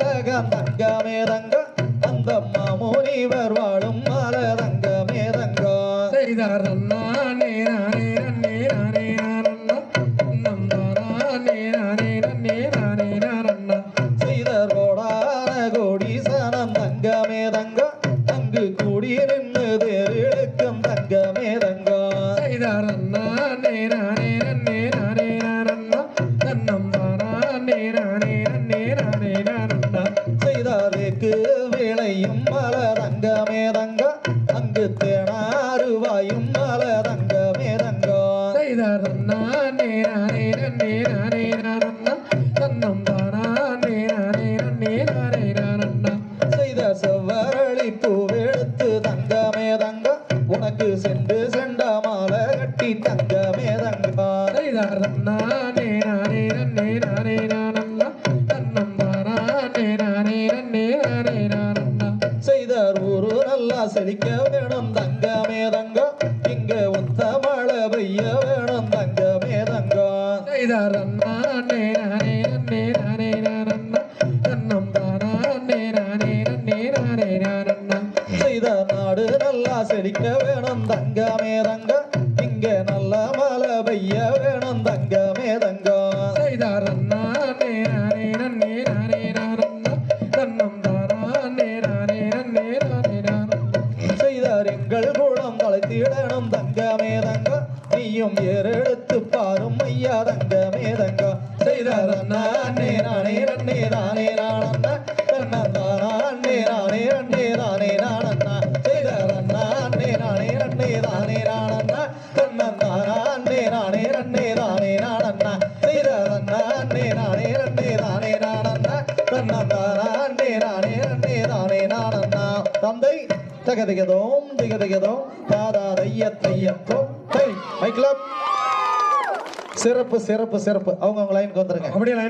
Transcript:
தங்கமே தங்க அந்த முனிவர் வாழும் மல தங்கமே தங்க செய்தார் நானே நானே நன்னே நானே நானண்ணா நந்தானே நானே நன்னே நானே நானண்ணா செய்தர் கோடான கோடீசனம் தங்கமே தங்க அங்கு கூடி நின்று தேரிழுக்கும் தங்கமே தங்க செய்தார் நானே நானே நன்னே நானே நானண்ணா தன்னம்பானே நானே நன்னே நானே நானண்ணா செய்தாருக்கு விளையும் மல தங்கமே தங்க அங்கு தேனாருவாயும் மல தங்கமே தங்க செய்தார் நானே நானே நன்னே நானே நானண்ணா தன்னம்பானே நானே நன்னே நானே நானண்ணா செய்த செவ்வரளி பூவெடுத்து தங்கமே தங்க உனக்கு சென்று செண்ட மாலை கட்டி தங்கமே தங்க செய்தார் நானே நானே நன்னே நானே நானண்ணா தன்னம்பானே நானே நன்னே நானே நானண்ணா செய்தார் ஊரு நல்லா செழிக்க வேணும் தங்கமே தங்க இங்க ஒத்த மழை பெய்ய வேணும் தங்கமே தங்க செய்தார் நானே நானே நன்னே நானே நானண்ணா தன்னம்பானே நானே நன்னே நானே நானண்ணா செய்தார் நாடு நல்லா செழிக்க வேணும் தங்கமே தங்க இங்க நல்ல மழை பெய்ய வேணும் தங்கமே தங்க செய்தார் நானே நானே நன்னே நானே நானண்ணா தன்னம்பானே நானே நன்னே நானே நானண்ணா செய்தார் எங்கள் குளம் தலைத்திடணும் தங்கமே தங்க நீயும் ஏறெடுத்து பாரும் ஐயா தங்கமே தங்க செய்தார் நானே நானே நன்னே நானே நானண்ணா தன்னே நானே நன்னே நானே நானண்ணா செய்தார் நானே நானே நன்னே நானே நானண்ணா தன்னே நானே நன்னே நானே நானண்ணா செய்தார் நானே நானே நன்னே நானே நானண்ணா தன்னே நானே நன்னே நானே நானண்ணா தந்தை தகதிகதோம் திகதிகதோம் தாதா தையத்தையத்தோ மை கிளப் சிறப்பு சிறப்பு சிறப்பு அவங்க லைனுக்கு வந்துருங்க அப்படியே லைன்